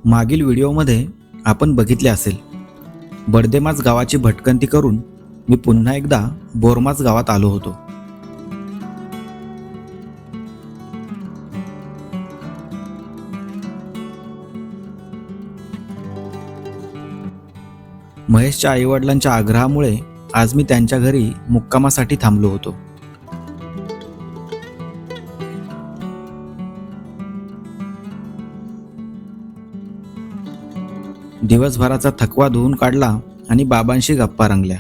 मागील व्हिडिओमध्ये आपण बघितले असेल, बडदेमाच गावाची भटकंती करून मी पुन्हा एकदा बोरमाच गावात आलो होतो. महेशच्या आईवडिलांच्या आग्रहामुळे आज मी त्यांच्या घरी मुक्कामासाठी थांबलो होतो. दिवसभराचा थकवा धुवून काढला आणि बाबांशी गप्पा रंगल्या.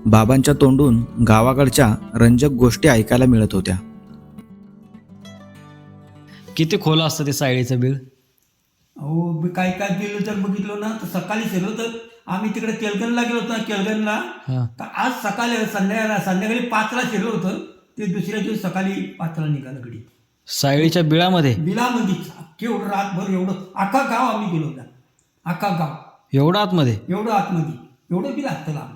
बाबांच्या तोंडून गावाकडच्या रंजक गोष्टी ऐकायला मिळत होत्या. किती खोल असतं ते सायळीचं बीळ? अहो मी काय काय गेलो तर बघितलो ना, तर सकाळी फिरलो तर आम्ही तिकडे केलगनला गेलो होतो ना, केलगनला. तर आज सकाळी संध्याकाळी 5ला फिरलो होतं, ते दुसऱ्या दिवशी सकाळी 5ला निघालं गडी. सायळीच्या बिळामध्ये बिलामध्ये केवढं रातभर एवढं अख्खा गाव आम्ही गेलो होता. अख्खा गाव एवढं आतमध्ये? एवढं आतमध्ये एवढं बिल असतं लांब.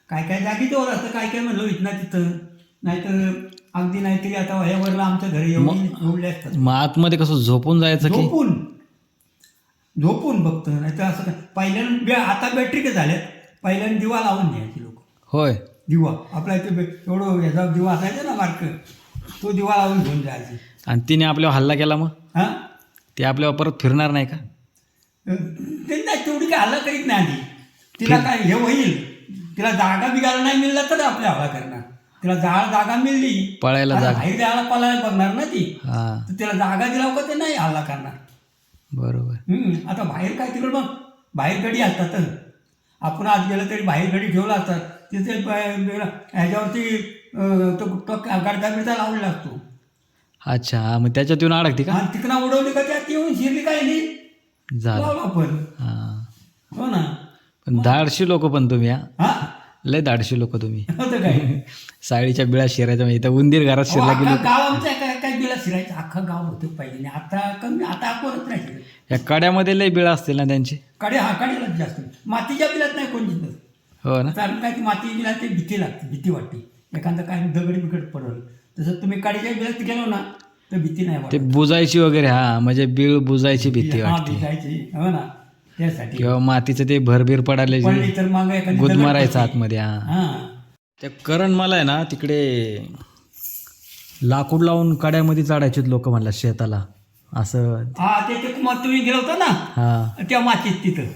काय काय जागी जवळ असतं, काय काय म्हणलं इथं तिथं, नाहीतर अगदी नाहीतरी आता वयावरला आमचं घर एवढे असतात. मग आतमध्ये कसं झोपून जायचं की? झोपून बघतं, नाही तर असं पहिल्यानं आता बॅटरी काय झाल्यात, पहिल्यानं दिवा लावून न्यायचे लोक. होय, दिवा आपल्या इथे एवढं ह्याचा दिवा असायचा ना मार्क, तो दिवा लावून घेऊन जायचे. आणि तिने आपल्यावर हल्ला केला मग? हां, ते आपल्यावर परत फिरणार नाही का? ते नाही, तेवढी काय हल्ला करीत नाही आधी. तिला काय हे होईल, तिला जागा बिगायला नाही मिळला तर आपल्या हल्ला करणार. तिला जागा मिळली, पळायला जागा, बाहेर जायला पळायला बघणार ना ती. हा तर तिला जागा दिला का ते नाही हल्ला करणार. बरोबर. आता बाहेर काय तिकडं मग बाहेर गडी असतात, आपण आज गेलं तरी बाहेर गडी ठेवला असतात तिथे ह्याच्यावरती तो गडदा बिडदा लावलेला असतो. अच्छा, हा, मग त्याच्यात येऊन अडकते का? आणि तिकडं उडवली का त्यात येऊन शिरली काय नाही झालं. लावला पण. हा, हो ना. पण धाडशी लोक पण तुम्ही. हा लय धाडशी लोक तुम्ही. होतं काय सायळीच्या बिळात शिरायचं म्हणजे इथं उंदीर घरात शिरला की गाव आमचं काय बिला शिरायचं अख्खं गाव होतं पहिले. आता कमी, आता आपणच नाही शिरत. या कड्यामध्ये लय बिळा असतील ना त्यांची? कडेलाच जास्त, मातीच्या बिलात नाही कोण जिथं. हो ना. कारण काय ती माती बिलात ते भीती लागते, भीती वाटते एखादं काय दगड बिकट पडल. तसं तुम्ही काडीच्या बिलात गेलो ना तर भीती नाही ते वाटत. बुजायची वगैरे, हा म्हणजे बीळ बुजायची भीती हा, वाटते. भिजायची. हो ना, त्यासाठी. किंवा मातीचं ते भरभीर पडायला पडली तर मग एखादी गुद दगड मारायचं पडते. आतमध्ये. हा, हा, त्या करणमाला आहे ना तिकडे लाकूड लावून कड्यामध्ये चढायचे लोक म्हणला शेताला असं. हा, ते मग तुम्ही गेलो होता ना हा त्या मातीत तिथं.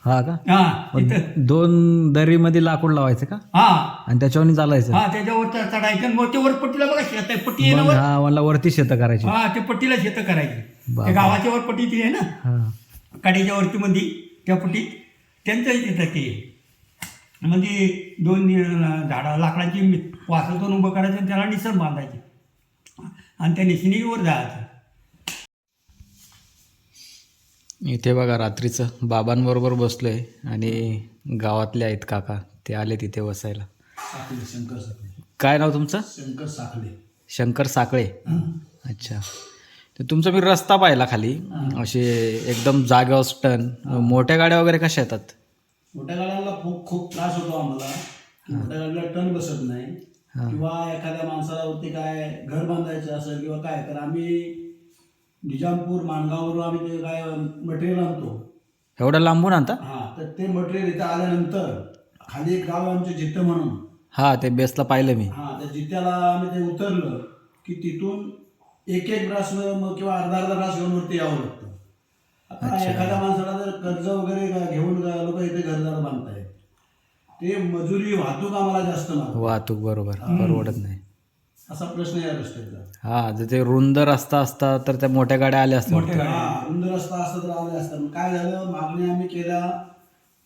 हा का? हा, तिथं. 2 दरीमध्ये लाकूड लावायचं का? हा आणि त्याच्यावर चालायचं? हा, त्याच्यावर चढायचं. मग ते वर पट्टीला बघा शेत आहे, पट्टी आहे ना मग वर. हा, मला वरती शेतं करायची. हा, ते पट्टीला शेतं करायची. बाबा. त्या गावाच्या वर पट्टी ती आहे ना, हा, काडीच्या वरती मध्ये त्या पट्टीत त्यांचं तिथं ते म्हणजे 2 झाडं लाकडाची वासातून उभं करायचं आणि त्याला निसर बांधायचे आणि त्या निसणीवर जायचं. इथे बघा रात्रीचं बाबांबरोबर बसलोय आणि गावातले आहेत काका, ते आले तिथे बसायला. शंकर साखळे. काय नाव तुमचं? शंकर साखळे. शंकर साखळे. अच्छा. तर तुमचा मी रस्ता पाहिला खाली, असे एकदम जागेवर टर्न. मोठ्या गाड्या वगैरे कशा येतात? मोठ्या गाड्यांना खूप त्रास होतो आम्हाला. मोठ्या गाडीला टर्न बसत नाही, किंवा एखाद्या माणसावरती काय घर बांधायचं असेल किंवा काय, तर आम्ही निजामपूर माणगाववरून आम्ही ते काय मटेरियल आणतो. एवढं लांबून आणता? हा, तर ते मटेरियल इथं आल्यानंतर खाली एक गाव आमचे जिथं म्हणून, हा, ते बेसला पाहिलं मी. हा, त्या जित्याला आम्ही ते उतरलं की तिथून एक ब्रास किंवा अर्धा ब्रास घेऊन वरती यावं लागतं. आता एखाद्या माणसाला जर कर्ज वगैरे घेऊन लोक इथे घरदार बांधतायत, ते मजुरी वाहतूक आम्हाला जास्त मागतात. वाहतूक बरोबर परवडत नाही. असा प्रश्न या रस्त्याचा. हा, जर ते रुंद रस्ता असता तर त्या मोठ्या गाड्या आल्या असतात. रुंद रस्ता असता तर आले असतात. काय झालं, मागणी आम्ही केल्या,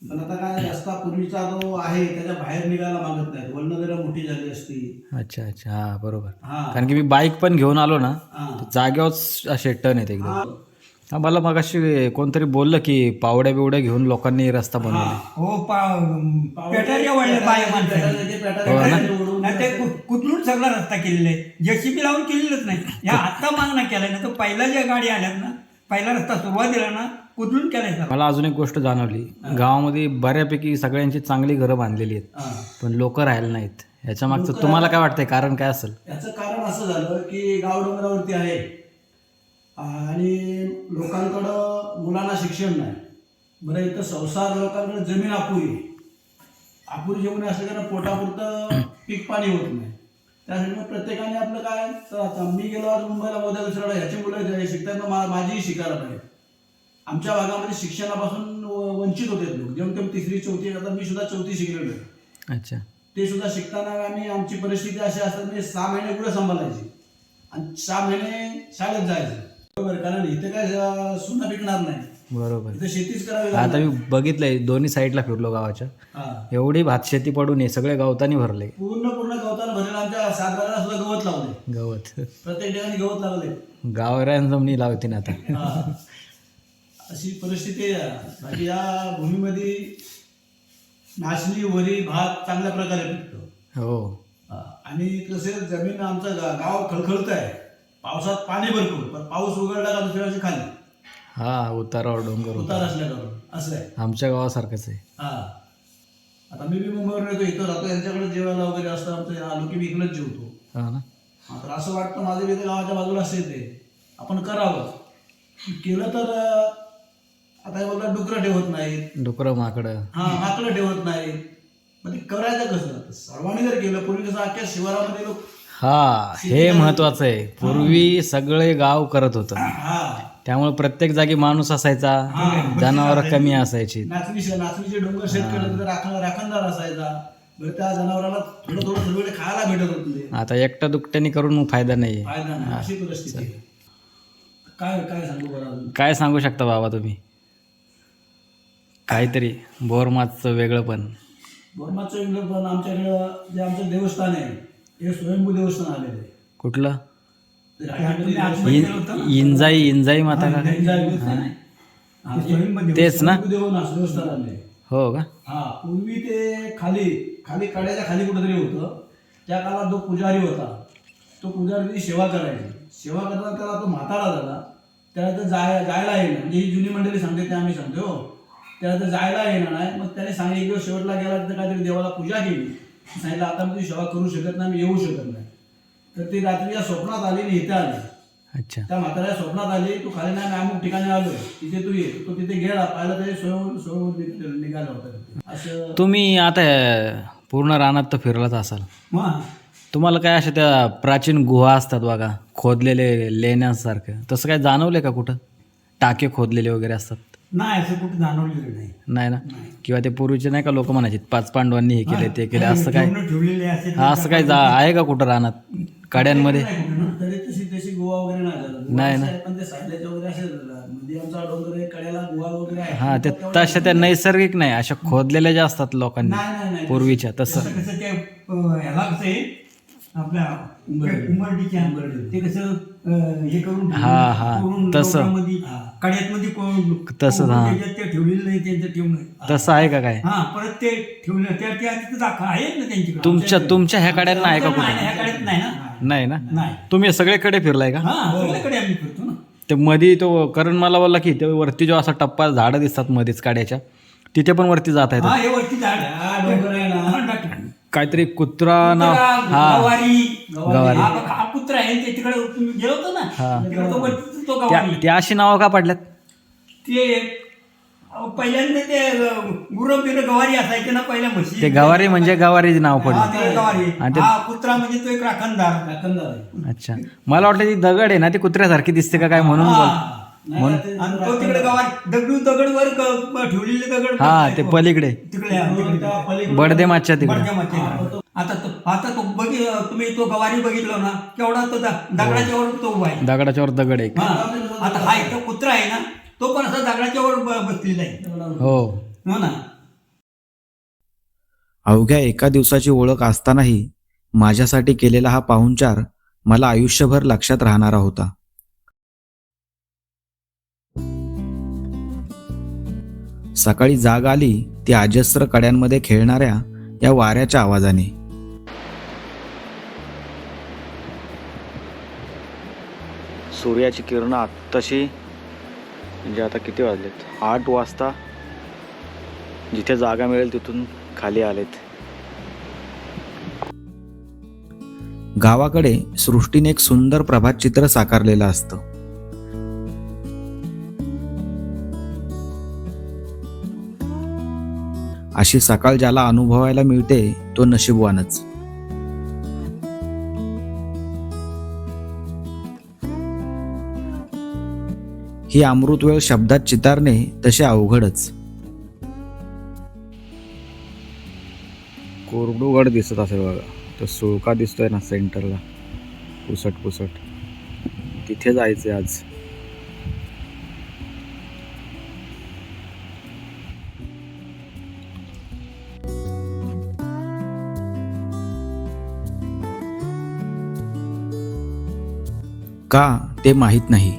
पण आता काय, रस्ता पूर्वीचा जो आहे त्याच्या बाहेर निघायला मागत नाहीत. वळणं जरा मोठी झाली असती. अच्छा अच्छा, हा बरोबर. हा, कारण की मी बाईक पण घेऊन आलो ना, हा. जागेवर असे टर्न येते एकदम. हा, मला मगाशी कोणतरी बोललं की पावड्या बिवड्या घेऊन लोकांनी रस्ता बनवला. हो, पेटाच्या वळले बाय माणसं नाही ते कुठून सगळा रस्ता केलेला आहे. जेसीबी लावून केलेलंच नाही. या आता मागणं केलाय ना, तर पहिल्या ज्या गाडी आल्यात ना, पहिला रस्ता सुरुवातीला ना कुठून केलाय. मला अजून एक गोष्ट जाणवली, गावामध्ये बऱ्यापैकी सगळ्यांची चांगली घरं बांधलेली आहेत, पण लोक राहायला नाहीत. याच्या मागचं तुम्हाला काय वाटतंय कारण काय असेल? याचं कारण असं झालं की गाव डोंगरावरती आहे आणि लोकांकडं मुलांना शिक्षण नाही. बरं, इथं संसार लोकांकडे जमीन अपुरी जमीन असल्या कारण पोटापुरतं पीक पाणी होत नाही. त्यासाठी मग प्रत्येकाने आपलं काय, तर आता मी गेलो आज मुंबईला मोद्या दुसऱ्याला, ह्याची मुलं शिकतात माझीही शिकायला पाहिजे. आमच्या भागामध्ये शिक्षणापासून वंचित होते लोक, जेव्हा तेव्हा 3री 4थी, आता मी सुद्धा 4थी शिकलेलो आहे. अच्छा. ते सुद्धा शिकताना आमची परिस्थिती अशी असतात म्हणजे 6 महिने पुढे सांभाळायची आणि 6 महिने शाळेत जायचं. बरोबर, कारण इथे काय सोनं पिकणार नाही, बरोबर. इथे शेतीच करावी आता लागणार. मी बघितलंय दोन्ही साईडला फिरलो गावाच्या, हा. एवढी भात शेती पडून आहे, सगळे गवतानी भरले. पूर्ण गवताला भरलेलं. आमच्या सातबाराला सुद्धा गवत लावले, गवत प्रत्येक ठिकाणी गवत लावले. गावरान जमिनी लावते ना आता. हा. अशी परिस्थिती आहे. बाकी या भूमीमध्ये नाचणी, वरी, भात चांगल्या प्रकारे पिकतो. हो. आणि तसेच जमीन आमचं गाव खळखळत आहे. पावसात पाणी भरपूर, पण पाऊस उघडला का दुसऱ्या वर्षी खाली हा, उतारावर डोंगर उतार असल्याकडून असं आहे. आमच्या गावासारखंच आहे. हा. आता मी मुंबईवर येतो, इथं राहतो, यांच्याकडे जेवायला वगैरे असतं आमचं, आलो की मी इकडंच जेवतो. हा ना. तर असं वाटतं माझं इथे गावाच्या बाजूला असते ते आपण करावं. केलं तर आता हे बोलतात डुकरं ठेवत नाहीत, डुकरं माकडं. हा, माकडं ठेवत नाहीत. मग ते करायचं कसं? सर्वांनी जर केलं, पूर्वी कसं अख्ख्या शिवारामध्ये लोक, हा, हे महत्वाचं आहे. पूर्वी सगळे गाव करत होतं, हा, त्यामुळे प्रत्येक जागी माणूस असायचा, जनावर कमी असायची. नाचणीचे डोंगर शेतकरी राखणदार असायचा. बरं, त्या जनावराला थोडं थोडं सगळे खायला भेटत होते. आता एकटा दुकट्याने करून फायदा नाही. फायदा नाही, अशी परिस्थिती आहे. काय काय सांगू बरं अजून? काय सांगू शकता बाबा तुम्ही? काहीतरी बोरमाचं वेगळं पण. बोरमाचं वेगळं पण आमच्याकडं जे आमचं देवस्थान आहे हे स्वयंभू देवस्थान आलेलं आहे. कुठलं? ते रायगडमध्ये आतमध्ये गेलं होतं ना? इंजाई माता का? हा, तेच ना? स्वयंभू देवस्थान आले. हो का? हा, पूर्वी ते खाली कड्याच्या खाली कुठेतरी होतं. त्या काळात जो पुजारी होता तो पुजारी सेवा करायची. सेवा करताना त्याला तो म्हातारा झाला. त्याला तर जायला येईल, म्हणजे ही जुनी मंडळी सांगते ते आम्ही सांगतो. त्याला तर जायला येणार नाही. मग त्याने सांगितलं, शेवटला गेला तर काहीतरी देवाला पूजा केली, सांगितलं आता मी तुझी सेवा करू शकत नाही, मी येऊ शकत नाही. तर ती रात्री या स्वप्नात आली आणि इथे आली. अच्छा. त्या म्हाताऱ्या स्वप्नात आली, तू खाली नाही, अमुक ठिकाणी आलोय, तिथे तू ये. तो तिथे गेला, पाहिलं तरी स्वयं निघाला होता. असं तुम्ही आता पूर्ण रानात तर फिरलाच असाल, मग तुम्हाला काय अशा त्या प्राचीन गुहा असतात बघा, खोदलेले लेण्यासारखं, तसं काय जाणवलंय का कुठं? टाके खोदलेले वगैरे असतात? नाही, असं कुठं जाणवलेलं नाही. नाही ना. किंवा ते पूर्वीचे नाही का लोक म्हणायचे 5 पांडवांनी हे केले ते केले, असं काय? ठेवलेले असे हा, असं काय आहे का कुठं रानात कड्यांमध्ये? तरी तशी गोवा वगैरे नाही झालं. नाही ना. पण ते सायल्याच्या वगैरे असे मध्ये आमचा डोंगर आहे, कड्याला गोवा वगैरे आहे. हा, ते तशा त्या नैसर्गिक नाही, अशा खोदलेल्या ज्या असतात लोकांनी नाही. पूर्वीच्या, तसं. कसं ते ह्याला कसं आहे आपल्या उंबरडीच्या ते कसं हे करून हा, तसं. कड्यातमध्ये तसं, हा. ते ठेवलेलं नाही, त्यांचं ठेवणं. तसं आहे का काय? हा, परत ते ठेवलं त्या तिथं दाखवा आहेत ना त्यांची. तुमच्या ह्या कड्यांना आहे का कुठं? ह्या कड्यात नाही ना. नाही ना. नाही. तुम्ही सगळीकडे फिरलाय का? हा, सगळीकडे आम्ही फिरतो ना. ते मध्ये तो करण मला बोलला की ते वरती जो असा टप्पा झाडं दिसतात मध्येच काड्याच्या, तिथे पण वरती जात आहेत. हा, हे वरती झाड डोंगर आहे ना. काहीतरी कुत्रा नाव. हा, गवारी. हा कुत्रा आहे ते तिकडे तुम्ही गेलो होतो ना, तिकडे तो वरती तो गवारी. त्या अशी नावं का पडल्यात? ते पहिल्यांदा ते गुरं गवारी असायचे ना पहिल्या म्हशी. ते गवारी म्हणजे गवारी नाव हा, पडलं. ते गवारी. आणि ते- हा, कुत्रा म्हणजे तो एक राखणदार. अच्छा, मला वाटलं ती दगड आहे ना, ती कुत्र्यासारखी दिसते का काय म्हणून बोल. आणि तो तिकडे गवारी दगड वर ठेवलेले दगड. हा, ते पलीकडे तिकडे बडदे मागच्या तिकडे. आता तो तुम्ही तो गवारी बघितलो ना, केवढा तो दगडाच्या वर तो उभा आहे. दगडाच्या वर दगड आहे. हा, आता हा इथं कुत्रा आहे ना, तो पण असा दगडाच्या वर बसलेला आहे. हो ना. अवघ्या एका दिवसाची ओळख असतानाही माझ्यासाठी केलेला हा पाहुणचार मला आयुष्यभर लक्षात राहणारा होता. सकाळी जाग आली ती अजस्र कड्यांमध्ये खेळणाऱ्या या वाऱ्याच्या आवाजाने. सूर्याची किरणं आत्ताशी, म्हणजे आता किती वाजलेत, 8 वाजता जिथे जागा मिळेल तिथून खाली आलेत. गावाकडे सृष्टीने एक सुंदर प्रभात चित्र साकारलेलं असतं. अशी सकाळ ज्याला अनुभवायला मिळते तो नशीबवानच. ही अमृत वेळ शब्दात चितारणे तसे अवघडच. कोरडूगड दिसत असेल बघा, तो सुळका दिसतोय ना सेंटरला, पुसट पुसट. तिथे जायचंय आज. का ते माहीत नाही,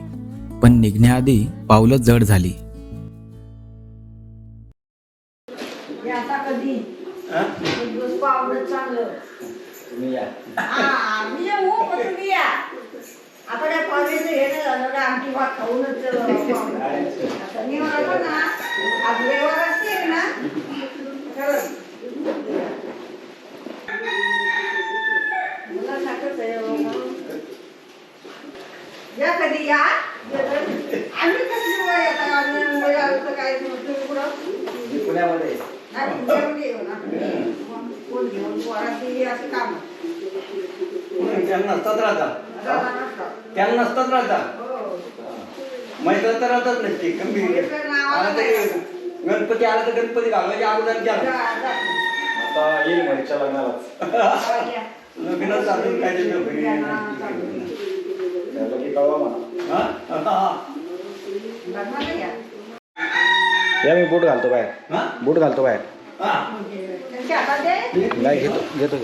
पण निघण्याआधी पावलं जड झाली. आता कधी दिवस पावलं चांगलं मी येऊ पण तुम्ही या. आता काय पावलेचं हे नाही झालं का आमची भात खाऊनच आता मी म्हणालो ना आज रविवार असते ना खरंच मला साखरच आहे म्हणून या कधी या आम्ही कसली मुळे येतात आम्ही मुंबई आलो तर काय तुम्ही कुठं पुण्यामध्ये कोण घेऊन पोरात दिली असं काम त्यांना नसतात राहतात मैदान तर राहतात नसते गंभीर. आला तरी गणपती आला तर गणपती घालवायच्या अगोदर केला. आता येईल महेशच्या लग्नालाच. लग्न चालून काय या मी बूट घालतो बाहेर, बूट घालतो बाहेर. नाही घेतो.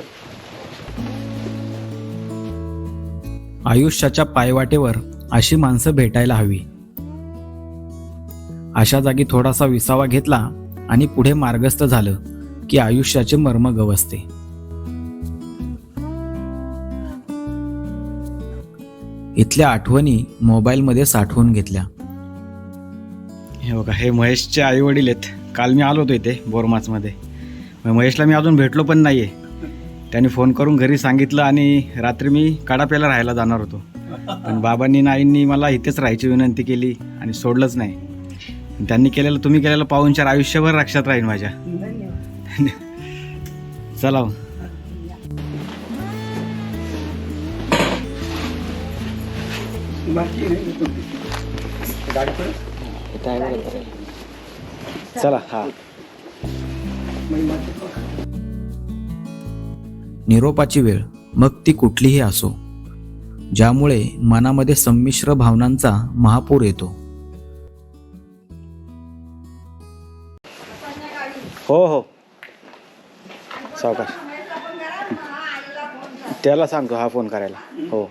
आयुष्याच्या पायवाटेवर अशी माणसं भेटायला हवी. अशा जागी थोडासा विसावा घेतला आणि पुढे मार्गस्थ झालं की आयुष्याचे मर्म गवसते. इथल्या आठवणी मोबाईलमध्ये साठवून घेतल्या. हे बघा, हे महेशचे आई वडील आहेत. काल मी आलो होतो इथे बोरमाचमध्ये. महेशला मी अजून भेटलो पण नाही आहे. त्याने फोन करून घरी सांगितलं आणि रात्री मी काडाप्याला राहायला जाणार होतो, पण बाबांनी आणि आईंनी मला इथेच राहायची विनंती केली आणि सोडलंच नाही. त्यांनी केलेलं, तुम्ही केलेलं पाहुणचार आयुष्यभर लक्षात राहील माझ्या. चला चला. हा, निरोपाची वेळ मग ती कुठलीही असो, ज्यामुळे मनामध्ये संमिश्र भावनांचा महापूर येतो. हो सावकाश. त्याला सांगतो हा फोन करायला. हो.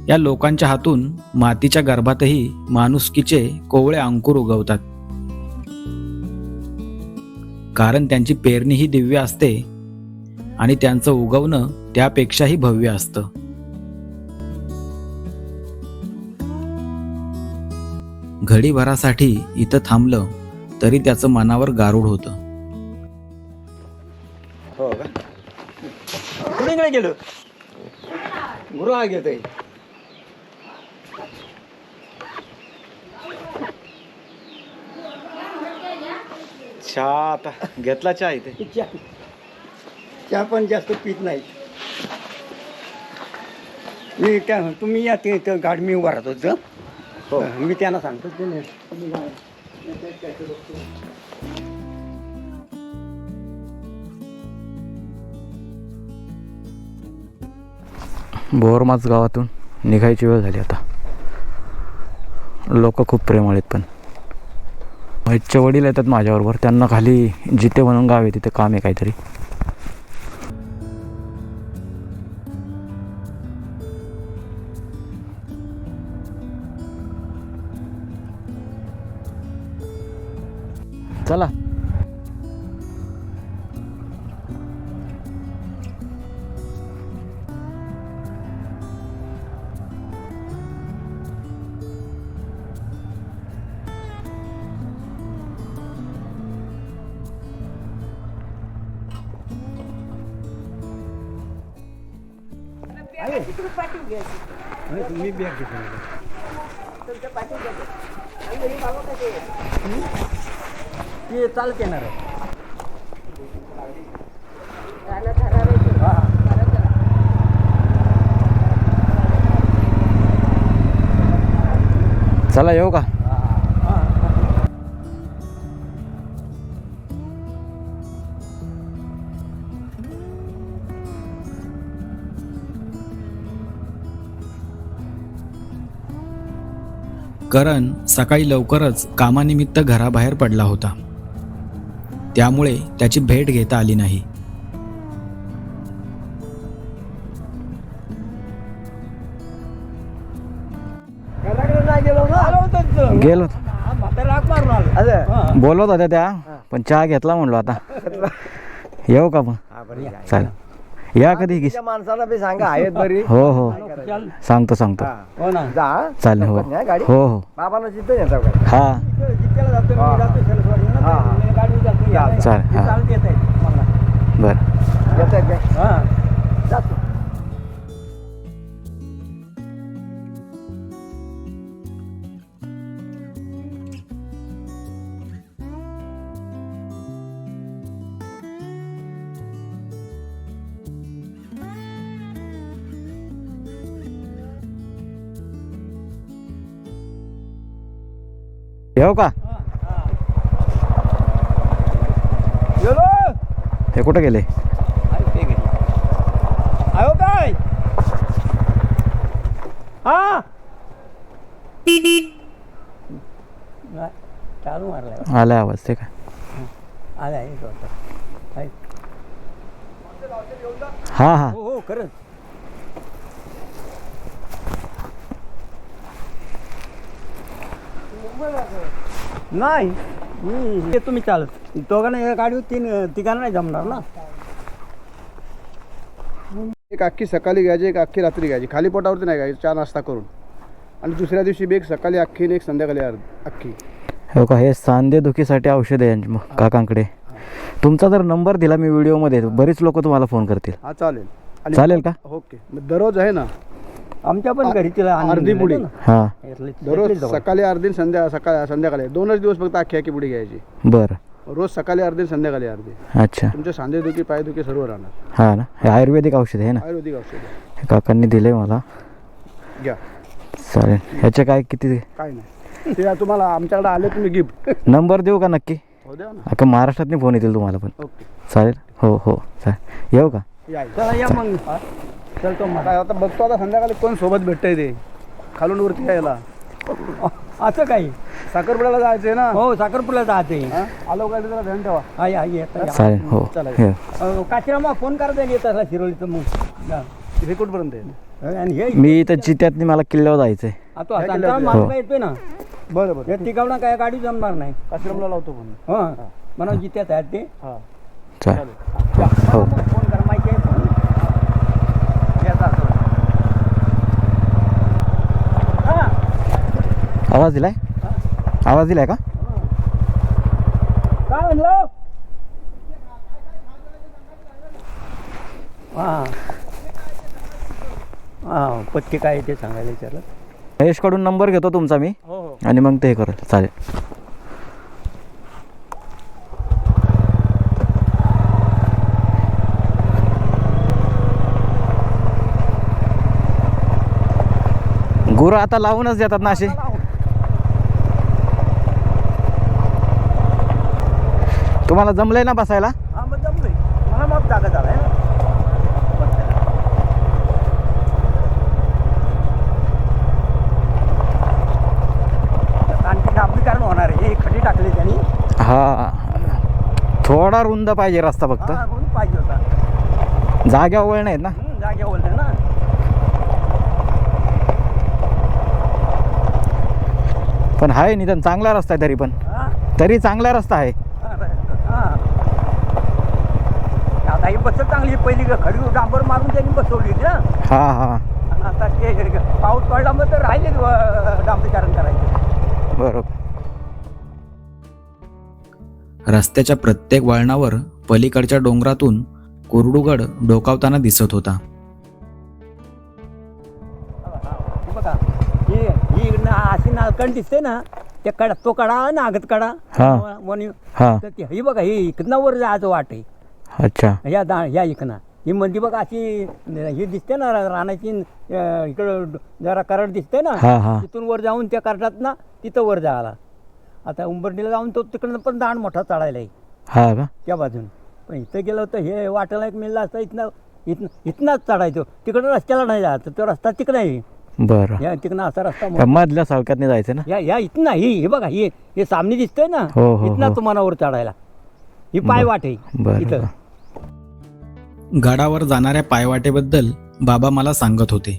या लोकांच्या हातून मातीच्या गर्भातही माणुसकीचे कोवळे अंकुर उगवतात. कारण त्यांची पेरणी ही दिव्य असते आणि त्यांचं उगवणं त्यापेक्षाही भव्य असतं. घडीभरासाठी इथं थांबलं तरी त्याचं मनावर गारूड होतं. हो का? कुठे गेलो गुरु हा घेतोय. चहा आता घेतला चहा इथे. चहा पण जास्त पीत नाही मी. तुम्ही या ते गाडी मी उभा राहतो. हो. मी त्यांना सांगतो ते बोरमाच गावातून निघायची वेळ झाली आता. लोक खूप प्रेमळ आहेत, पण महेशचे वडील येतात माझ्याबरोबर. त्यांना खाली जिते म्हणून गाव आहे, तिथे काम आहे काहीतरी. चला. तिकडे पाठवून घ्यायची मी बॅग घेतो तुमच्या पाठवून घ्यायचं आणि घरी बाबा कसे ते चालत येणार आहे त्याला ठरावायचं परत जरा. चला येऊ का? करण सकाळी लवकरच कामानिमित्त घराबाहेर पडला होता, त्यामुळे त्याची भेट घेता आली नाही. गेलो राग मारून आलो बोलत होत्या त्या, पण चहा घेतला म्हणलो आता. येऊ का मग? चालेल, या कधी माणसाला बी सांगा आहेत बरी. हो हो सांगतो सांगतो. हो ना जा चालेल हो गाडी हो हो बाबांना जिथं येतो काय हा जितक्याला जातो मी जातो शरसवाडीला, हा, हा. ते गाडी जातो यायला. चालेल, ते हा. चालत येत आहे मला. बरं. येतात काय हा जातो. येऊ का? हे कुठे गेले? आयो काय हा चालू मारलाय आला आवाज ते काय? आलाय हा हा हो हो खरंच नाही ते तुम्ही चालत दोघांना या गाडीवर तिघांना नाही जमणार ना. एक अख्खी सकाळी घ्यायची, एक अख्खी रात्री घ्यायची, खाली पोटावरती नाही घ्यायची, चहा नाश्ता करून. आणि दुसऱ्या दिवशी बी एक सकाळी अख्खी आणि एक संध्याकाळी अख्खी. हो का? हे सांधे दुखीसाठी औषध आहे यांची मग काकांकडे. तुमचा जर नंबर दिला मी व्हिडिओमध्ये, बरीच लोक तुम्हाला फोन करतील. हा चालेल. आणि चालेल का? ओके. मग दररोज आहे ना आमच्या पण घरी तिला आणून अर्धी दिलं पुडी. ना. हा दररोज सकाळी अर्धी संध्याकाळी 2च दिवस फक्त अख्खी अख्खी पुडी घ्यायची. बरं. रोज सकाळी अर्धी संध्याकाळी अर्धी. अच्छा तुमचे सांधेदुखी पायदुखी सर्व राहणार. हा ना, हे आयुर्वेदिक औषध आहे ना? आयुर्वेदिक औषध हे काकांनी दिले मला. घ्या. चालेल. ह्याचे काय किती काय नाही, ते तुम्हाला आमच्याकडे आले तुम्ही गिफ्ट नंबर देऊ का नक्की? हो द्या ना. अख्खा महाराष्ट्रातनी फोन येतील तुम्हाला पण. ओके चालेल हो हो चालेल. येऊ का? या चला या मग चलतो मग. आता बघतो आता संध्याकाळी कोण सोबत भेटतंय ते खालून वरती यायला. असं काही साखरपुड्याला जायचंय ना. हो साखरपुला जाते हा? आलो काय जरा ध्यान ठेवा. आई आई येतं या. चालेल हो चालेल. हे. काशीरामा फोन करता येत असला शिरोलीचं मग या. हे कुठपर्यंत आहे? आणि हे मी इथं चित्यातनी मला किल्ल्यावर जायचंय. आता काय केलं संतारा ते? मार्ग येतोय ना, बरं बरं. हे तिकडनं काय गाडी जमणार नाही. काश्मीरला लावतो फोन. हो म्हणा जित्यात आहेत ते. हा चालेल हो. फोन कर माहिती आहे फोन. याचा असं. हा. आवाज दिलाय? आवाज दिलाय का? काय म्हणलं? हां हां पत्ते काय आहे ते सांगायला विचारलं. महेशकडून नंबर घेतो तुमचा मी, हो हो आणि मग ते करेल. चालेल. गुरु आता लावूनच देतात ना असे. तुम्हाला जमलंय ना बसायला? हां मग जमलोय मला मग जागा झालाय ना. आणखी डांबरीकरण होणार आहे, हे खडी टाकली त्यांनी. हा थोडा रुंद पाहिजे रस्ता फक्त. हां म्हणून पाहिजे होता. जाग्या वळ नाहीत ना. जागे बोलते ना. पण आहे निदान चांगला रस्ता आहे, तरी चांगला रस्ता आहे. आता ही बस चांगली पहिली खडी डांबर मारून त्यांनी बसवली ना. हा हा आणि आता ते पाऊस पडला मग तर राहिले डांबरीकरण करायचे. बरोबर. रस्त्याच्या प्रत्येक वळणावर पलीकडच्या डोंगरातून कुरडूगड डोकावताना दिसत होता. तिकडं दिसते ना त्या कडा, तो कडा ना आगत कडा हा. वन हा. तर ती ही बघा ही इकडनं वर जायचं वाट आहे अच्छा. ह्या इकडनं ही मंदी बघा अशी ही दिसते ना रानाची इकडं जरा करड दिसते ना हा हा तिथून वर जाऊन त्या करडात ना तिथं वर जायला. आता उंबरडीला जाऊन तो तिकडनं पण दांड मोठा चढायला आहे हा का. त्या बाजून. पण इथं गेलं तर हे वाटेला एक मिळलं असतं इथनंच चढायचो. तिकडं रस्त्याला नाही जायचं, तो रस्ता तिकडे आहे. बरं. या तिकडनं असा रस्ता त्या मधल्या सळक्यात जायचं ना. या इथनं हे बघा हे सामने दिसतंय ना हो, हो, हो. इथनं तुम्हाला वर चढायला ही पाय वाट आहे बरं. इथं. गडावर जाणाऱ्या पायवाटेबद्दल बाबा मला सांगत होते.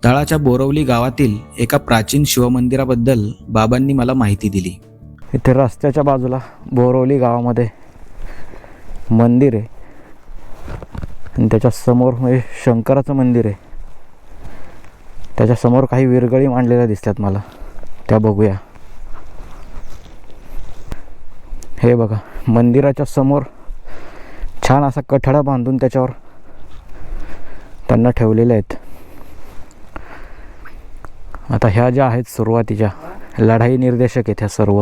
तळाच्या बोरवली गावातील एका प्राचीन शिवमंदिराबद्दल बाबांनी मला माहिती दिली. इथे रस्त्याच्या बाजूला बोरवली गावामध्ये मंदिर आहे आणि त्याच्या समोर म्हणजे शंकराचं मंदिर आहे. त्याच्या समोर काही विरगळी मांडलेल्या दिसतात मला, त्या बघूया. हे बघा, मंदिराच्या समोर छान असा कठडा बांधून त्याच्यावर त्यांना ठेवलेले आहेत. आता ह्या ज्या आहेत सुरुवातीच्या लढाई निर्देशक आहेत ह्या सर्व.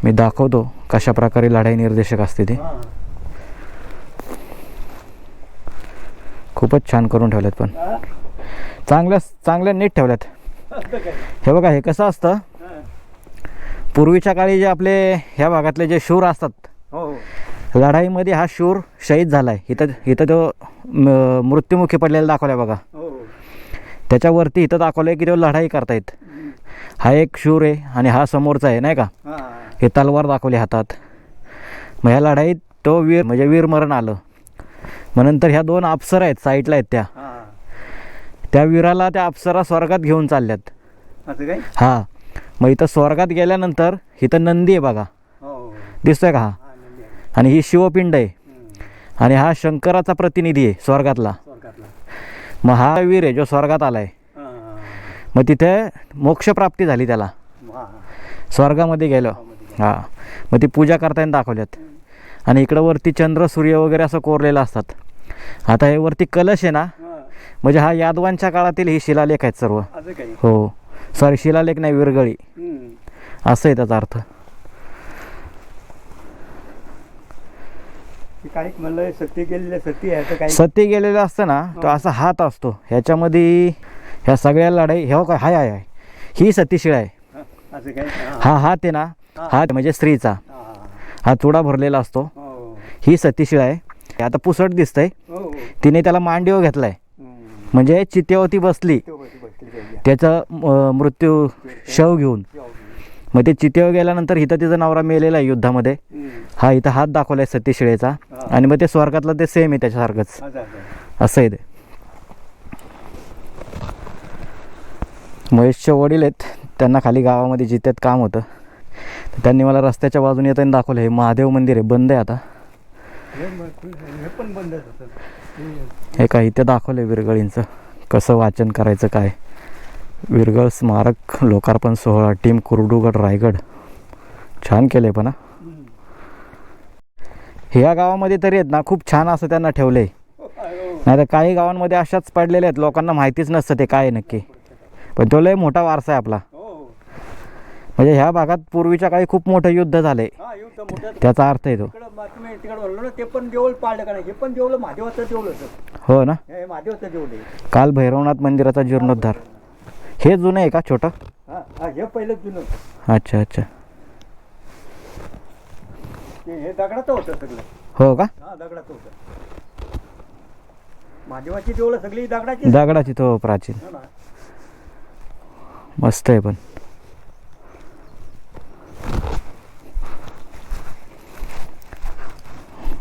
मी दाखवतो कशा प्रकारे लढाई निर्देशक असते ते. खूपच छान करून ठेवल्यात, पण चांगल्या नीट ठेवल्यात. हे बघा, हे कसं असतं पूर्वीच्या काळी जे आपले ह्या भागातले जे शूर असतात, लढाईमध्ये हा शूर शहीद झालाय. इथं तो मृत्युमुखी पडलेला दाखवलाय बघा. त्याच्यावरती इथं दाखवलंय की तो लढाई करतायत. हा एक शूर आहे आणि हा समोरचा आहे नाही का. हे तलवार दाखवली हातात. मग ह्या लढाईत तो वीरमरण आलं. मग नंतर ह्या दोन अप्सरा आहेत साईडला आहेत त्या वीराला त्या अप्सरा स्वर्गात घेऊन चालल्यात. हा, मग इथं स्वर्गात गेल्यानंतर इथं नंदी आहे बघा, दिसतोय का हा. आणि ही शिवपिंड आहे आणि हा शंकराचा प्रतिनिधी आहे स्वर्गातला. मग हा वीर आहे जो स्वर्गात आलाय. मग तिथे मोक्षप्राप्ती झाली त्याला, स्वर्गामध्ये गेलो. हा, मग ती पूजा करताना दाखवल्यात. आणि इकडं वरती चंद्र सूर्य वगैरे असं कोरलेलं असतात. आता हे वरती कलश आहे ना, म्हणजे हा यादवांच्या काळातील ही शिलालेख आहेत सर्व. हो, सॉरी शिलालेख नाही, विरगळी असं आहे त्याचा अर्थ. सत्य गेलेलं असतं ना, तो असा हात असतो ह्याच्यामध्ये. ह्या सगळ्या लढाई हे काय हाय ही सतीशिळा आहे. हा हात आहे ना, हात म्हणजे स्त्रीचा, हा चुडा भरलेला असतो. ही सतीशिळा आहे. आता पुसट दिसतंय, तिने त्याला मांडीवर घेतलाय म्हणजे चितेवरती बसली त्याचा मृत्यू शव घेऊन. मग ते चितेवर गेल्यानंतर इथं तिचा नवरा मेलेला आहे युद्धामध्ये. हा इथं हात दाखवलाय सतीशिळेचा. आणि मग ते स्वर्गातलं ते सेम आहे त्याच्यासारखंच असं आहे ते. महेशचे वडील आहेत, त्यांना खाली गावामध्ये जित्यात काम होतं. तर त्यांनी मला रस्त्याच्या बाजूने येताना दाखवलं. हे महादेव मंदिर आहे, बंद आहे आता. हे काय इथे दाखवलं विरगळींचं कसं वाचन करायचं काय. विरगळ स्मारक लोकार्पण सोहळा, टीम कुर्डुगड रायगड. छान केलंय पण. ह्या गावामध्ये तरी आहेत ना खूप छान असं त्यांना ठेवलंय. नाही तर काही गावांमध्ये अशाच पडलेल्या आहेत, लोकांना माहितीच नसतं ते काय नक्की. पण तो लय मोठा वारसा आहे आपला. म्हणजे ह्या भागात पूर्वीच्या काळी खूप मोठं युद्ध झालंय, त्याचा अर्थ आहे तो. ते पण देऊळ पाडलं का नाही, हे पण देऊळ महादेवाचं देऊळ होतं. हो ना. हे महादेवाचं देऊळ आहे. काल भैरवनाथ मंदिराचा जीर्णोद्धार. हे जुनं आहे का छोटं. हे पहिलं जुनं. अच्छा अच्छा. हे दगडाचं होतं सगळं. हो का. दगडाचं होतं. महादेवाची देऊळ सगळी दगडाची. दगडाची तो प्राचीन. मस्त आहे पण.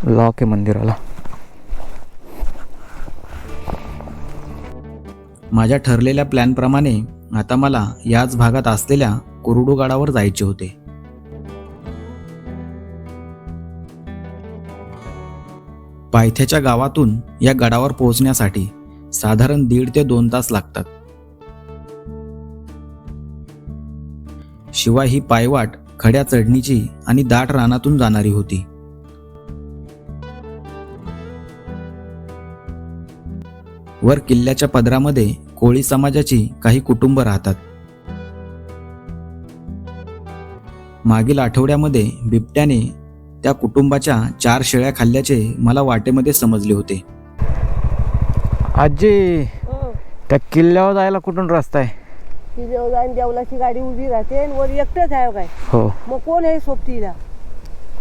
लॉक आहे मंदिराला. माझ्या ठरलेल्या प्लॅनप्रमाणे आता मला याच भागात असलेल्या कुरुडू गडावर जायचे होते. पायथ्याच्या गावातून या गडावर पोहोचण्यासाठी साधारण 1.5 ते 2 तास लागतात. शिवाय ही पायवाट खड्या चढणीची आणि दाट रानातून जाणारी होती. वर किल्ल्याच्या पदरामध्ये कोळी समाजाची काही कुटुंब राहतात. मागील आठवड्यामध्ये बिबट्याने त्या कुटुंबाच्या 4 शेळ्या खाल्ल्याचे मला वाटेमध्ये समजले होते. आजी त्या किल्ल्यावर जायला कुठून रस्ता आहे? ती देवलान देवलाची गाडी उभी राहते आणि वर एकटंच आहे काय. हो. मग कोण आहे सोबतीला?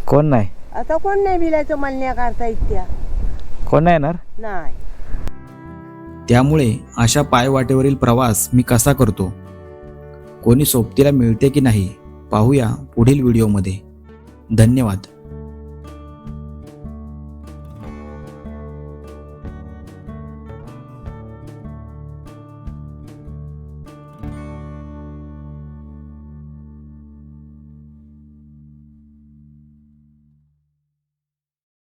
कोण नाही? आता कोण नाही भिलायचं मान्य करता इत्या कोण नाही येणार? नाही. त्यामुळे अशा पायवाटेवरील प्रवास मी कसा करतो, कोणी सोबतीला मिळते की नाही, पाहूया पुढील व्हिडिओमध्ये. धन्यवाद.